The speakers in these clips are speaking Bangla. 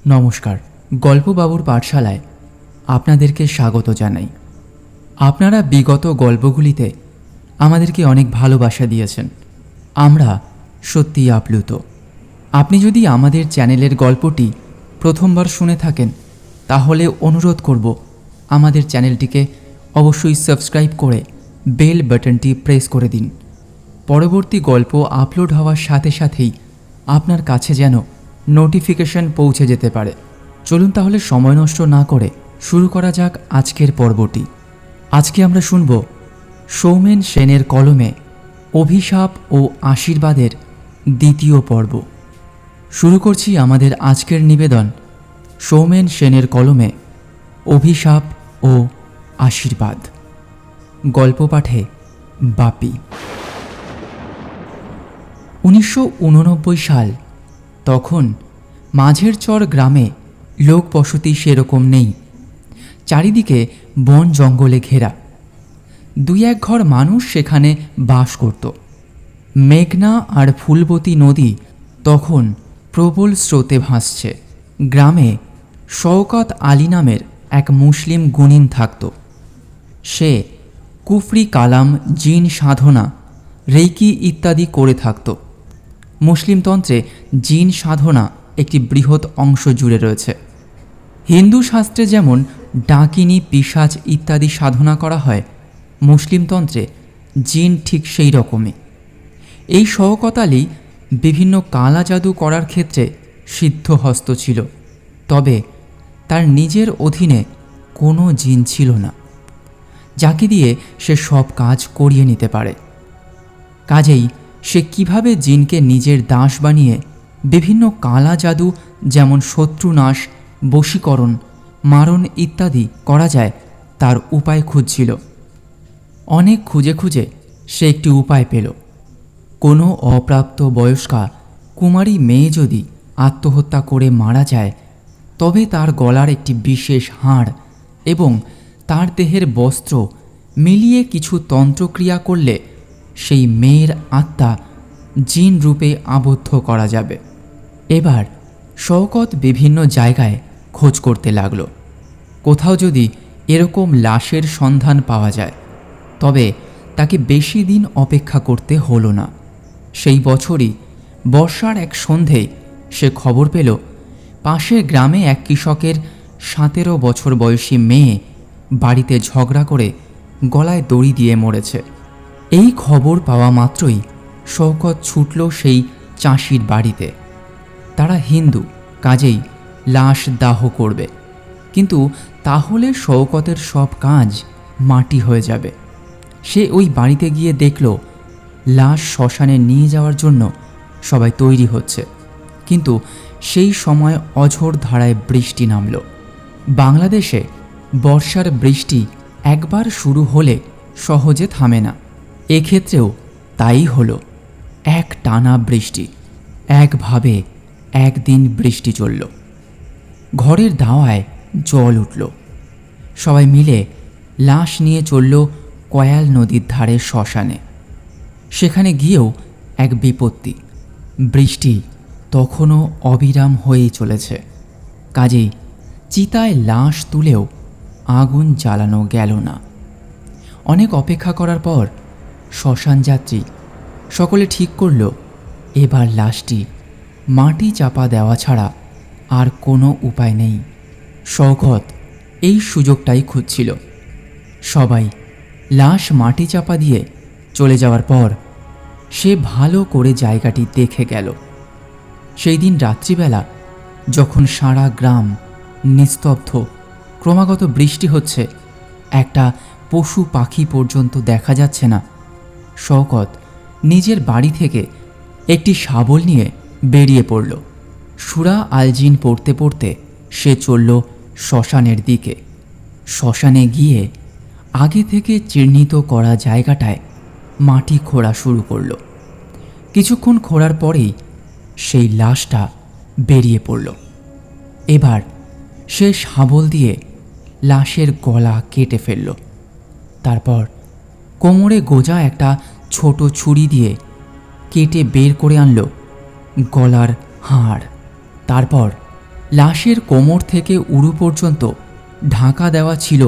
নমস্কার, গল্পবাবুর পাঠশালায় আপনাদেরকে স্বাগত জানাই। আপনারা বিগত গল্পগুলিতে আমাদেরকে অনেক ভালোবাসা দিয়েছেন। আমরা সত্যিই আপ্লুত। আপনি যদি আমাদের চ্যানেলের গল্পটি প্রথমবার শুনে থাকেন তাহলে অনুরোধ করব আমাদের চ্যানেলটিকে অবশ্যই সাবস্ক্রাইব করে বেল বাটনটি প্রেস করে দিন। পরবর্তী গল্প আপলোড হওয়ার সাথে সাথেই আপনার কাছে যেন নোটিফিকেশন পৌঁছে যেতে পারে। চলুন তাহলে সময় নষ্ট না করে শুরু করা যাক আজকের পর্বটি। আজকে আমরা শুনব সৌমেন সেনের কলমে অভিশাপ ও আশীর্বাদের দ্বিতীয় পর্ব। শুরু করছি আমাদের আজকের নিবেদন সৌমেন সেনের কলমে অভিশাপ ও আশীর্বাদ। গল্প পাঠে বাপি। 1989 সাল। তখন মাঝের চর গ্রামে লোক বসতি সেরকম নেই। চারিদিকে বন জঙ্গলে ঘেরা। দুই এক ঘর মানুষ সেখানে বাস করত। মেঘনা আর ফুলবতী নদী তখন প্রবল স্রোতে ভাসছে। গ্রামে শওকত আলী নামের এক মুসলিম গুণিন থাকত। সে কুফরি কালাম, জিন সাধনা, রেইকি ইত্যাদি করে থাকত। মুসলিমতন্ত্রে জিন সাধনা একটি বৃহৎ অংশ জুড়ে রয়েছে। হিন্দু শাস্ত্রে যেমন ডাকিনী, পিশাচ ইত্যাদি সাধনা করা হয়, মুসলিমতন্ত্রে জিন ঠিক সেই রকমই। এই শওকত আলী বিভিন্ন কালা জাদু করার ক্ষেত্রে সিদ্ধহস্ত ছিল, তবে তার নিজের অধীনে কোনো জিন ছিল না যাকে দিয়ে সে সব কাজ করিয়ে নিতে পারে। কাজেই সে কিভাবে জিনকে নিজের দাস বানিয়ে বিভিন্ন কালা জাদু যেমন শত্রুনাশ, বশীকরণ, মারণ ইত্যাদি করা যায় তার উপায় খুঁজছিল। অনেক খুঁজে খুঁজে সে একটি উপায় পেল। কোনো অপ্রাপ্ত বয়স্কা কুমারী মেয়ে যদি আত্মহত্যা করে মারা যায়, তবে তার গলার একটি বিশেষ হাড় এবং তার দেহের বস্ত্র মিলিয়ে কিছু তন্ত্রক্রিয়া করলে সেই মেয়ের আত্মা জিন রূপে আবদ্ধ করা যাবে। এবার শওকত বিভিন্ন জায়গায় খোঁজ করতে লাগল। কোথাও যদি এরকম লাশের সন্ধান পাওয়া যায়, তবে তাকে বেশি দিন অপেক্ষা করতে হলো না। সেই বছরই বর্ষার এক সন্ধেয় সে খবর পেল পাশের গ্রামে এক কৃষকের 17 বছর বয়সী মেয়ে বাড়িতে ঝগড়া করে গলায় দড়ি দিয়ে মরেছে। এই খবর পাওয়া মাত্রই শওকত ছুটল সেই চাষির বাড়িতে। তারা হিন্দু, কাজেই লাশ দাহ করবে, কিন্তু তাহলে শওকতের সব কাজ মাটি হয়ে যাবে। সে ওই বাড়িতে গিয়ে দেখল লাশ শ্মশানে নিয়ে যাওয়ার জন্য সবাই তৈরি হচ্ছে, কিন্তু সেই সময় অঝোর ধারায় বৃষ্টি নামল। বাংলাদেশে বর্ষার বৃষ্টি একবার শুরু হলে সহজে থামে না। এক্ষেত্রেও তাই হলো। এক টানা বৃষ্টি, একভাবে একদিন বৃষ্টি চলল। ঘরের দাওয়ায় জল উঠল। সবাই মিলে লাশ নিয়ে চলল কয়াল নদীর ধারে শ্মশানে। সেখানে গিয়েও এক বিপত্তি। বৃষ্টি তখনও অবিরাম হয়েই চলেছে। কাজেই চিতায় লাশ তুলেও আগুন জ্বালানো গেল না। অনেক অপেক্ষা করার পর শ্মশান যাত্রী সকলে ঠিক করল এবার লাশটি মাটি চাপা দেওয়া ছাড়া আর কোনো উপায় নেই। শওকত এই সুযোগটাই খুঁজছিল। সবাই লাশ মাটি চাপা দিয়ে চলে যাওয়ার পর সে ভালো করে জায়গাটি দেখে গেল। সেই দিন রাত্রিবেলা যখন সারা গ্রাম নিস্তব্ধ, ক্রমাগত বৃষ্টি হচ্ছে, একটা পশু পাখি পর্যন্ত দেখা যাচ্ছে না, শওকত নিজের বাড়ি থেকে একটি শাবল নিয়ে বেরিয়ে পড়ল। সূরা আল জিন পড়তে পড়তে সে চলল শ্মশানের দিকে। শ্মশানে গিয়ে আগে থেকে চিহ্নিত করা জায়গাটায় মাটি খোঁড়া শুরু করল। কিছুক্ষণ খোঁড়ার পরেই সেই লাশটা বেরিয়ে পড়ল। এবার সে শাবল দিয়ে লাশের গলা কেটে ফেলল। তারপর কোমরে গোজা একটা ছোট ছুরি দিয়ে কেটে বের করে আনল গলার হাড়। তারপর লাশের কোমর থেকে উরু পর্যন্ত ঢাকা দেওয়া ছিল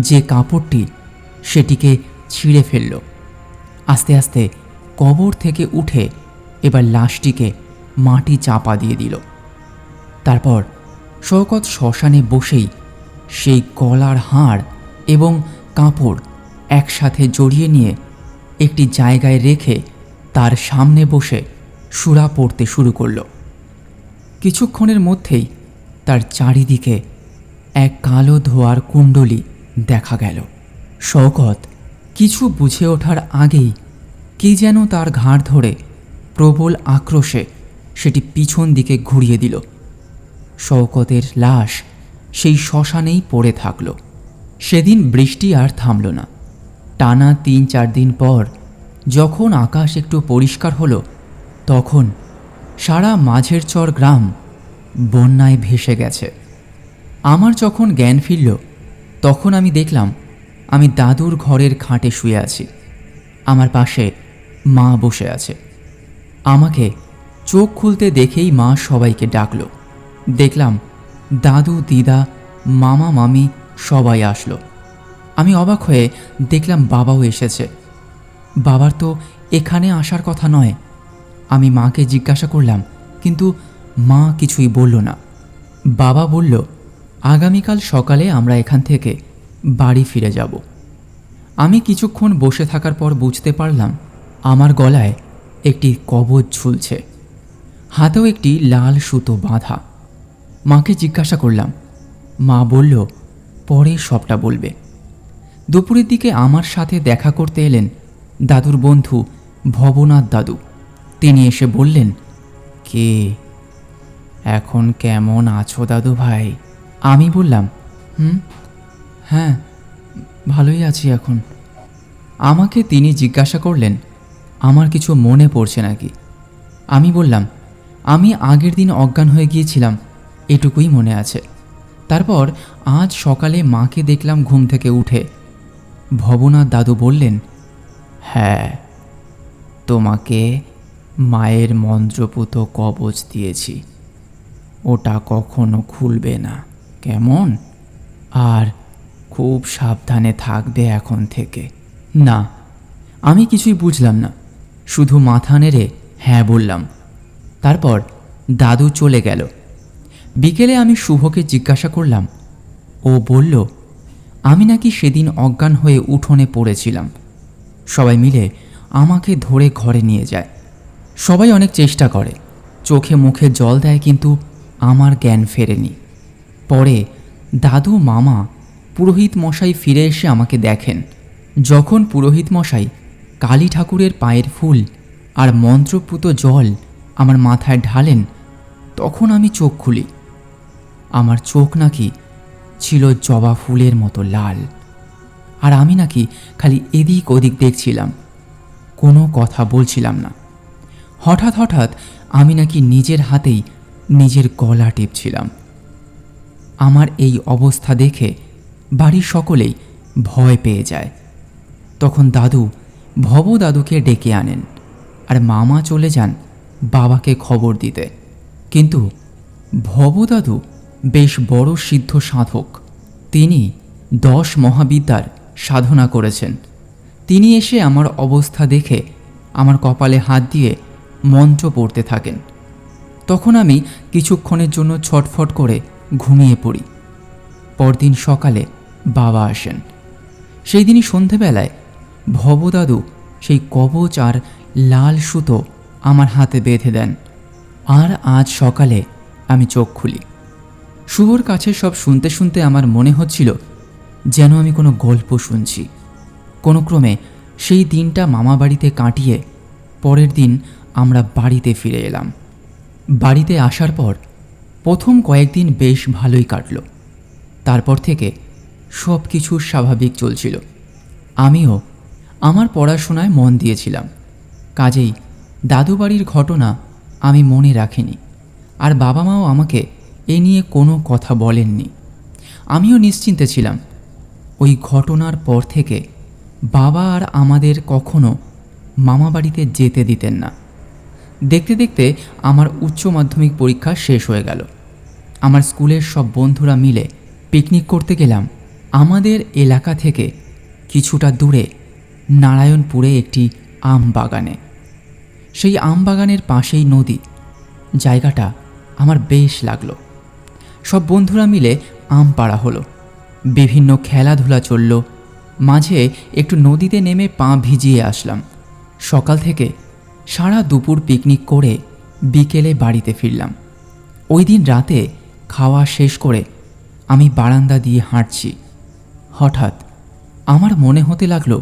যে কাপড়টি, সেটিকে ছিঁড়ে ফেলল। আস্তে আস্তে কবর থেকে উঠে এবার লাশটিকে মাটি চাপা দিয়ে দিল। তারপর শওকত শ্মশানে বসেই সেই গলার হাড় এবং কাপড় একসাথে জড়িয়ে নিয়ে একটি জায়গায় রেখে তার সামনে বসে সূরা পড়তে শুরু করল। কিছুক্ষণের মধ্যেই তার চারিদিকে এক কালো ধোঁয়ার কুণ্ডলী দেখা গেল। শওকত কিছু বুঝে ওঠার আগেই কি যেন তার ঘাড় ধরে প্রবল আক্রোশে সেটি পিছন দিকে ঘুরিয়ে দিল। শওকতের লাশ সেই শ্মশানেই পড়ে থাকল। সেদিন বৃষ্টি আর থামল না। টানা ৩-৪ দিন পর যখন আকাশ একটু পরিষ্কার হলো, তখন সারা মাঝেরচর গ্রাম বন্যায় ভেসে গেছে। আমার যখন জ্ঞান ফিরল, তখন আমি দেখলাম আমি দাদুর ঘরের খাটে শুয়ে আছি। আমার পাশে মা বসে আছে। আমাকে চোখ খুলতে দেখেই মা সবাইকে ডাকল। দেখলাম দাদু, দিদা, মামা, মামি সবাই আসলো। আমি অবাক হয়ে দেখলাম বাবাও এসেছে। বাবার তো এখানে আসার কথা নয়। আমি মাকে জিজ্ঞাসা করলাম, কিন্তু মা কিছুই বলল না। বাবা বলল, আগামীকাল সকালে আমরা এখান থেকে বাড়ি ফিরে যাব। আমি কিছুক্ষণ বসে থাকার পর বুঝতে পারলাম আমার গলায় একটি কবজ ঝুলছে, হাতেও একটি লাল সুতো বাঁধা। মাকে জিজ্ঞাসা করলাম। মা বলল, পরে সবটা বলবে। দুপুরের দিকে আমার সাথে দেখা করতে এলেন দাদুর বন্ধু ভবনাথ দাদু। তিনি এসে বললেন, কে এখন কেমন আছো দাদু ভাই? আমি বললাম, হ্যাঁ, ভালোই আছি এখন। আমাকে তিনি জিজ্ঞাসা করলেন, আমার কিছু মনে পড়ছে নাকি? আমি বললাম, আমি আগের দিন অজ্ঞান হয়ে গিয়েছিলাম, এটুকুই মনে আছে। তারপর আজ সকালে মাকে দেখলাম ঘুম থেকে উঠে। ভবনাথ দাদু বললেন, হ্যাঁ, তোমাকে মায়ের মন্ত্রপুত কবচ দিয়েছি, ওটা কখনো খুলবে না, কেমন? আর খুব সাবধানে থাকবে এখন থেকে। না, আমি কিছুই বুঝলাম না, শুধু মাথা নেড়ে হ্যাঁ বললাম। তারপর দাদু চলে গেল। বিকেলে আমি শুভকে জিজ্ঞাসা করলাম। ও বলল, আমি নাকি সেদিন অজ্ঞান হয়ে উঠোনে পড়েছিলাম। সবাই মিলে আমাকে ধরে ঘরে নিয়ে যায়। সবাই অনেক চেষ্টা করে, চোখে মুখে জল দেয়, কিন্তু আমার জ্ঞান ফেরেনি। পরে দাদু, মামা, পুরোহিত মশাই ফিরে এসে আমাকে দেখেন। যখন পুরোহিত মশাই কালী ঠাকুরের পায়ের ফুল আর মন্ত্রপুত জল আমার মাথায় ঢালেন, তখন আমি চোখ খুলি। আমার চোখ নাকি ছিল জবা ফুলের মতো লাল, আর আমি নাকি খালি এদিক ওদিক দেখছিলাম, কোনো কথা বলছিলাম না। হঠাৎ হঠাৎ আমি নাকি নিজের হাতেই নিজের গলা টিপছিলাম। আমার এই অবস্থা দেখে বাড়ির সকলেই ভয় পেয়ে যায়। তখন দাদু ভব দাদুকে ডেকে আনেন, আর মামা চলে যান বাবাকে খবর দিতে। কিন্তু ভব দাদু বেশ বড় সিদ্ধ সাধক। তিনি 10 মহাবিদ্যার সাধনা করেছেন। তিনি এসে আমার অবস্থা দেখে আমার কপালে হাত দিয়ে মন্ত্র পড়তে থাকেন। তখন আমি কিছুক্ষণের জন্য ছটফট করে ঘুমিয়ে পড়ি। পরদিন সকালে বাবা আসেন। সেই দিনই সন্ধেবেলায় ভবদাদু সেই কবচ আর লাল সুতো আমার হাতে বেঁধে দেন। আর আজ সকালে আমি চোখ খুলি। শুভর কাছে সব শুনতে শুনতে আমার মনে হচ্ছিল যেন আমি কোনো গল্প শুনছি। কোনো ক্রমে সেই দিনটা মামা বাড়িতে কাটিয়ে পরের দিন আমরা বাড়িতে ফিরে এলাম। বাড়িতে আসার পর প্রথম কয়েকদিন বেশ ভালোই কাটল। তারপর থেকে সব কিছু স্বাভাবিক চলছিল। আমিও আমার পড়াশোনায় মন দিয়েছিলাম। কাজেই দাদু বাড়ির ঘটনা আমি মনে রাখিনি, আর বাবা মাও আমাকে এ নিয়ে কোনো কথা বলেননি। আমিও নিশ্চিন্তে ছিলাম। ওই ঘটনার পর থেকে বাবা আর আমাদের কখনো মামা বাড়িতে যেতে দিতেন না। দেখতে দেখতে আমার উচ্চ মাধ্যমিক পরীক্ষা শেষ হয়ে গেল। আমার স্কুলের সব বন্ধুরা মিলে পিকনিক করতে গেলাম আমাদের এলাকা থেকে কিছুটা দূরে নারায়ণপুরে একটি আম বাগানে। সেই আম বাগানের পাশেই নদী। জায়গাটা আমার বেশ লাগলো। সব বন্ধুরা মিলে আম পাড়া হলো, বিভিন্ন খেলাধুলা চলল, মাঝে একটু নদীতে নেমে পা ভিজিয়ে আসলাম। সকাল থেকে সারা দুপুর পিকনিক করে বিকেলে বাড়িতে ফিরলাম। ওই দিন রাতে খাওয়া শেষ করে আমি বারান্দা দিয়ে হাঁটছি। হঠাৎ আমার মনে হতে লাগলো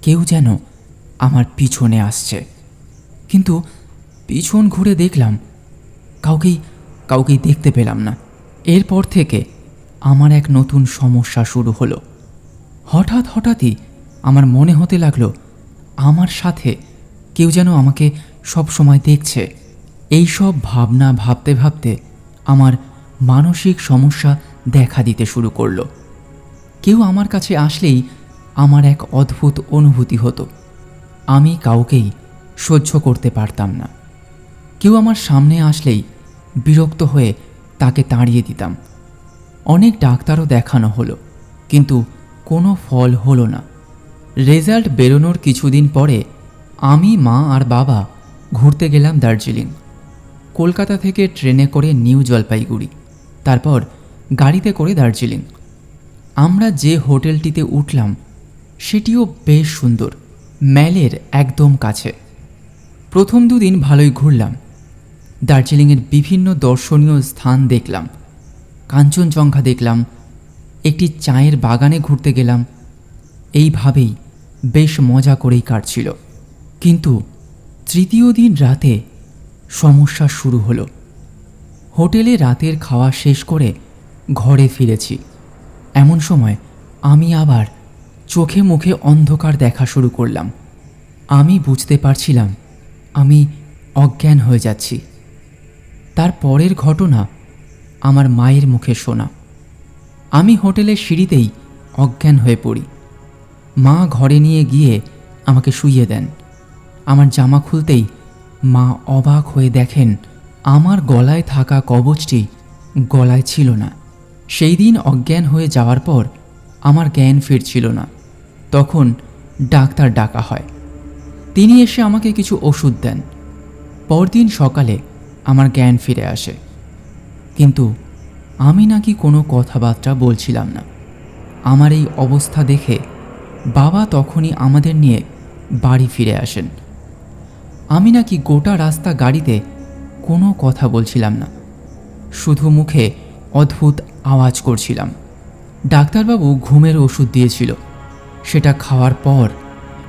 কেউ যেন আমার পিছনে আসছে, কিন্তু পিছন ঘুরে দেখলাম কাউকেই দেখতে পেলাম না। এরপর থেকে আমার এক নতুন সমস্যা শুরু হলো। হঠাৎই আমার মনে হতে লাগলো আমার সাথে কেউ যেন আমাকে সব সময় দেখছে। এই সব ভাবনা ভাবতে ভাবতে আমার মানসিক সমস্যা দেখা দিতে শুরু করলো। কেউ আমার কাছে আসলেই আমার এক অদ্ভুত অনুভূতি হতো। আমি কাউকেই সহ্য করতে পারতাম না। কেউ আমার সামনে আসলেই বিরক্ত হয়ে তাকে তাড়িয়ে দিতাম। অনেক ডাক্তারও দেখানো হলো, কিন্তু কোনো ফল হলো না। রেজাল্ট বেরোনোর কিছুদিন পরে আমি, মা আর বাবা ঘুরতে গেলাম দার্জিলিং। কলকাতা থেকে ট্রেনে করে নিউ জলপাইগুড়ি, তারপর গাড়িতে করে দার্জিলিং। আমরা যে হোটেলটিতে উঠলাম সেটিও বেশ সুন্দর, ম্যালের একদম কাছে। প্রথম দুদিন ভালোই ঘুরলাম। দার্জিলিংয়ের বিভিন্ন দর্শনীয় স্থান দেখলাম, কাঞ্চনজঙ্ঘা দেখলাম, একটি চায়ের বাগানে ঘুরতে গেলাম। এইভাবেই বেশ মজা করেই কাটছিল। কিন্তু তৃতীয় দিন রাতে সমস্যা শুরু হলো। হোটেলে রাতের খাওয়া শেষ করে ঘরে ফিরেছি। এমন সময় আমি আবার চোখে মুখে অন্ধকার দেখা শুরু করলাম। আমি বুঝতে পারছিলাম আমি অজ্ঞান হয়ে যাচ্ছি। তার পরের ঘটনা আমার মায়ের মুখে শোনা। আমি হোটেলের সিঁড়িতেই অজ্ঞান হয়ে পড়ি। মা ঘরে নিয়ে গিয়ে আমাকে শুইয়ে দেন। আমার জামা খুলতেই মা অবাক হয়ে দেখেন আমার গলায় থাকা কবচটি গলায় ছিল না। সেই দিন অজ্ঞান হয়ে যাওয়ার পর আমার জ্ঞান ফিরছিল না। তখন ডাক্তার ডাকা হয়। তিনি এসে আমাকে কিছু ওষুধ দেন। পরদিন সকালে আমার জ্ঞান ফিরে আসে, কিন্তু আমি নাকি কোনো কথাবার্তা বলছিলাম না। আমার এই অবস্থা দেখে বাবা তখনই আমাদের নিয়ে বাড়ি ফিরে আসেন। আমি নাকি গোটা রাস্তা গাড়িতে কোনো কথা বলছিলাম না, শুধু মুখে অদ্ভুত আওয়াজ করছিলাম। ডাক্তারবাবু ঘুমের ওষুধ দিয়েছিল, সেটা খাওয়ার পর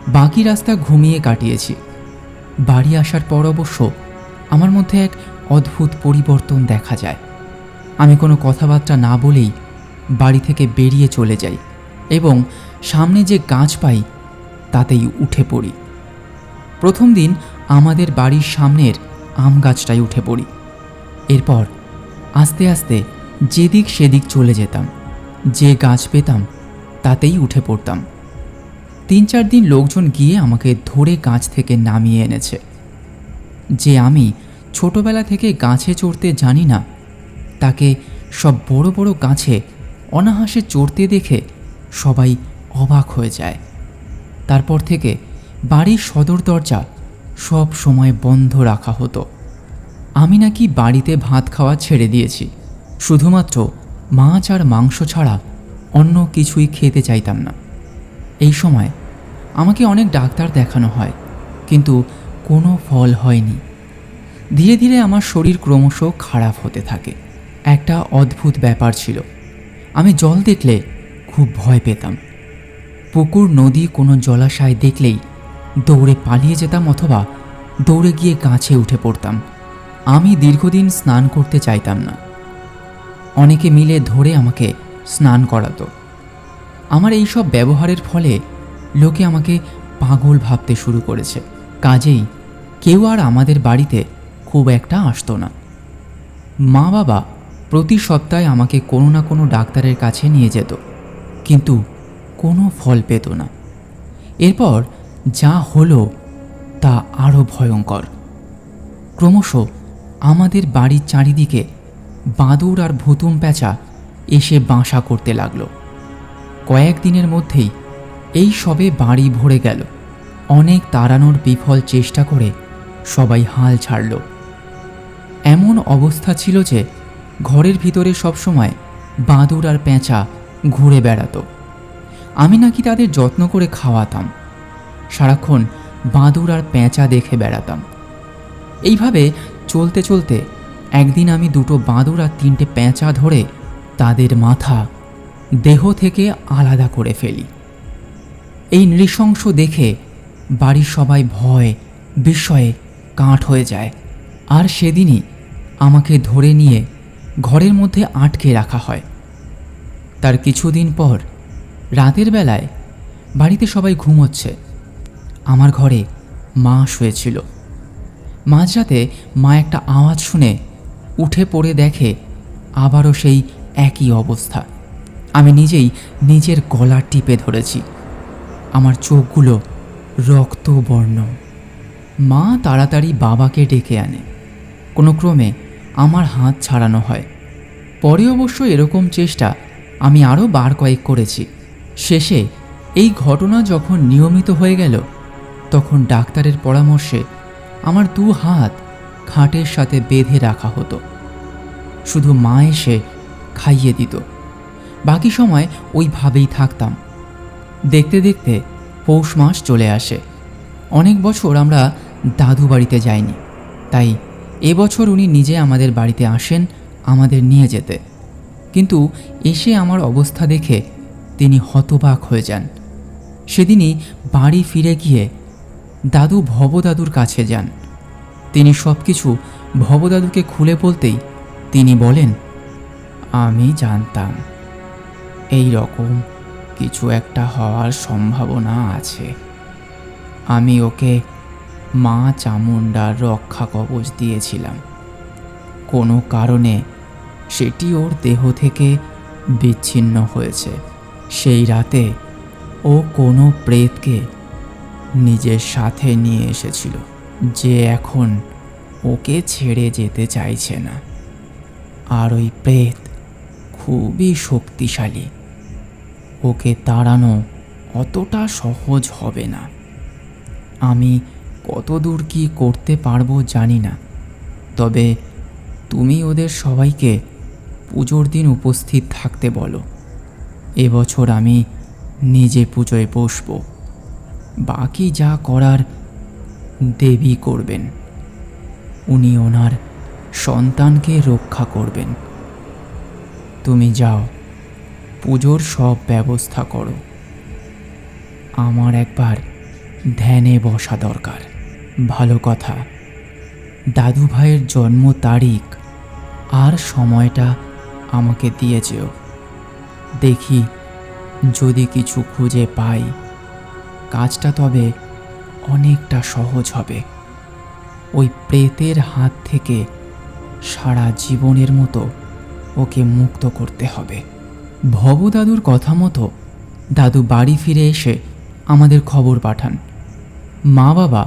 বাকি রাস্তা ঘুমিয়ে কাটিয়েছি। বাড়ি আসার পর অবশ্য আমার মধ্যে এক অদ্ভুত পরিবর্তন দেখা যায়। আমি কোনো কথাবার্তা না বলেই বাড়ি থেকে বেরিয়ে চলে যাই এবং সামনে যে গাছ পাই তাতেই উঠে পড়ি। প্রথম দিন আমাদের বাড়ির সামনের আম গাছটায় উঠে পড়ি। এরপর আস্তে আস্তে যেদিক সেদিক চলে যেতাম, যে গাছ পেতাম তাতেই উঠে পড়তাম। 3-4 দিন লোকজন গিয়ে আমাকে ধরে গাছ থেকে নামিয়ে এনেছে। যে আমি ছোটবেলা থেকে গাছে চড়তে জানি না, তাকে সব বড় বড় গাছে অনায়াসে চড়তে দেখে সবাই অবাক হয়ে যায়। তারপর থেকে বাড়ির সদর দরজা সব সময় বন্ধ রাখা হতো। আমি নাকি বাড়িতে ভাত খাওয়া ছেড়ে দিয়েছি, শুধুমাত্র মাছ আর মাংস ছাড়া অন্য কিছুই খেতে চাইতাম না। এই সময় আমাকে অনেক ডাক্তার দেখানো হয়, কিন্তু কোনো ফল হয়নি। ধীরে ধীরে আমার শরীর ক্রমশ খারাপ হতে থাকে। একটা অদ্ভুত ব্যাপার ছিল, আমি জল দেখলে খুব ভয় পেতাম। পুকুর, নদী, কোনো জলাশয় দেখলেই দৌড়ে পালিয়ে যেতাম অথবা দৌড়ে গিয়ে গাছে উঠে পড়তাম। আমি দীর্ঘদিন স্নান করতে চাইতাম না। অনেকে মিলে ধরে আমাকে স্নান করাতো। আমার এই সব ব্যবহারের ফলে লোকে আমাকে পাগল ভাবতে শুরু করেছে। কাজেই কেউ আর আমাদের বাড়িতে খুব একটা আসতো না। মা বাবা প্রতি সপ্তাহে আমাকে কোনো না কোনো ডাক্তারের কাছে নিয়ে যেত, কিন্তু কোনো ফল পেত না। এরপর যা হলো তা আরও ভয়ঙ্কর। ক্রমশ আমাদের বাড়ির চারিদিকে বাদুড় আর ভুতুম প্যাঁচা এসে বাসা করতে লাগলো। কয়েকদিনের মধ্যেই এই সবে বাড়ি ভরে গেল। অনেক তাড়ানোর বিফল চেষ্টা করে সবাই হাল ছাড়ল। এমন অবস্থা ছিল যে ঘরের ভিতরে সবসময় বাদুড় আর প্যাঁচা ঘুরে বেড়াতো। আমি নাকি তাদের যত্ন করে খাওয়াতাম, সারাক্ষণ বাদুড় আর প্যাঁচা দেখে বেড়াতাম। এইভাবে চলতে চলতে একদিন আমি দুটো বাদুড় আর তিনটে প্যাঁচা ধরে তাদের মাথা দেহ থেকে আলাদা করে ফেলি। এই নৃশংস দেখে বাড়ির সবাই ভয় বিস্ময়ে কাঠ হয়ে যায়। আর সেদিনই আমাকে ধরে নিয়ে ঘরের মধ্যে আটকে রাখা হয়। তার কিছুদিন পর রাতের বেলায় বাড়িতে সবাই ঘুমোচ্ছে, আমার ঘরে মা শুয়েছিল। মাঝরাতে মা একটা আওয়াজ শুনে উঠে পড়ে দেখে আবারও সেই একই অবস্থা। আমি নিজেই নিজের গলা টিপে ধরেছি, আমার চোখগুলো রক্তবর্ণ। মা তাড়াতাড়ি বাবাকে ডেকে আনে। কোনো ক্রমে আমার হাত ছাড়ানো হয়। পরে অবশ্য এরকম চেষ্টা আমি আরও বার কয়েক করেছি। শেষে এই ঘটনা যখন নিয়মিত হয়ে গেল, তখন ডাক্তারের পরামর্শে আমার 2 হাত খাটের সাথে বেঁধে রাখা হতো। শুধু মা এসে খাইয়ে দিত, বাকি সময় ওইভাবেই থাকতাম। দেখতে দেখতে পৌষ মাস চলে আসে। অনেক বছর আমরা দাদু বাড়িতে যাইনি, তাই এবছর উনি নিজে আমাদের বাড়িতে আসেন আমাদের নিয়ে যেতে। কিন্তু এসে আমার অবস্থা দেখে তিনি হতবাক হয়ে যান। সেদিনই বাড়ি ফিরে গিয়ে দাদু ভবদাদুর কাছে যান। তিনি সব কিছু ভবদাদুকে খুলে বলতেই তিনি বলেন, আমি জানতাম এই রকম কিছু একটা হওয়ার সম্ভাবনা আছে। আমি ওকে মা চামুণ্ডার রক্ষা কবচ দিয়েছিলাম। কোনো কারণে সেটি ওর দেহ থেকে বিচ্ছিন্ন হয়েছে। সেই রাতে ও কোনো প্রেতকে নিজের সাথে নিয়ে এসেছিল, যে এখন ওকে ছেড়ে যেতে চাইছে না। আর ওই প্রেত খুবই শক্তিশালী, ওকে তাড়ানো অতটা সহজ হবে না। আমি কতদূর কি করতে পারবো জানি না, তবে তুমি ওদের সবাইকে পুজোর দিন উপস্থিত থাকতে বলো। এবছর আমি নিজে পুজোয় বসব, বাকি যা করার দেবী করবেন। উনি ওনার সন্তানকে রক্ষা করবেন। তুমি যাও, পুজোর সব ব্যবস্থা করো। আমার একবার ধ্যানে বসা দরকার। ভালো কথা, দাদু ভাইয়ের জন্ম তারিখ আর সময়টা আমাকে দিয়ে যেও। দেখি যদি কিছু খুঁজে পাই, কাজটা তবে অনেকটা সহজ হবে। ওই প্রেতের হাত থেকে সারা জীবনের মতো ওকে মুক্ত করতে হবে। ভবদাদুর কথা মতো দাদু বাড়ি ফিরে এসে আমাদের খবর পাঠান। মা বাবা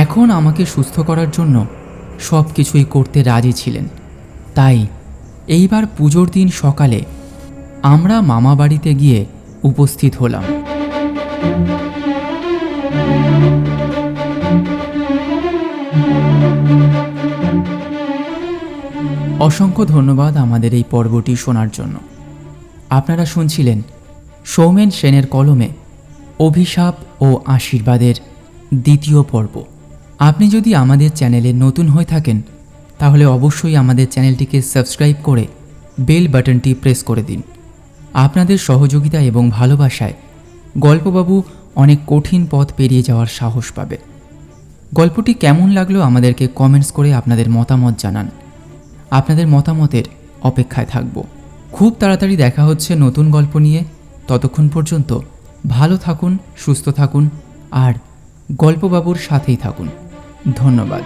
এখন আমাকে সুস্থ করার জন্য সব কিছুই করতে রাজি ছিলেন। তাই এইবার পুজোর দিন সকালে আমরা মামা বাড়িতে গিয়ে উপস্থিত হলাম। অসংখ্য ধন্যবাদ আমাদের এই পর্বটি শোনার জন্য। আপনারা শুনছিলেন সৌমেন সেনের কলমে অভিশাপ ও আশীর্বাদের 2য় পর্ব। আপনি যদি আমাদের চ্যানেলে নতুন হয়ে থাকেন, তাহলে অবশ্যই আমাদের চ্যানেলটিকে সাবস্ক্রাইব করে বেল বাটনটি প্রেস করে দিন। আপনাদের সহযোগিতা এবং ভালোবাসায় গল্পবাবু অনেক কঠিন পথ পেরিয়ে যাওয়ার সাহস পাবে। গল্পটি কেমন লাগলো আমাদেরকে কমেন্টস করে আপনাদের মতামত জানান। আপনাদের মতামতের অপেক্ষায় থাকব। খুব তাড়াতাড়ি দেখা হচ্ছে নতুন গল্প নিয়ে। ততক্ষণ পর্যন্ত ভালো থাকুন, সুস্থ থাকুন আর গল্পবাবুর সাথেই থাকুন। ধন্যবাদ।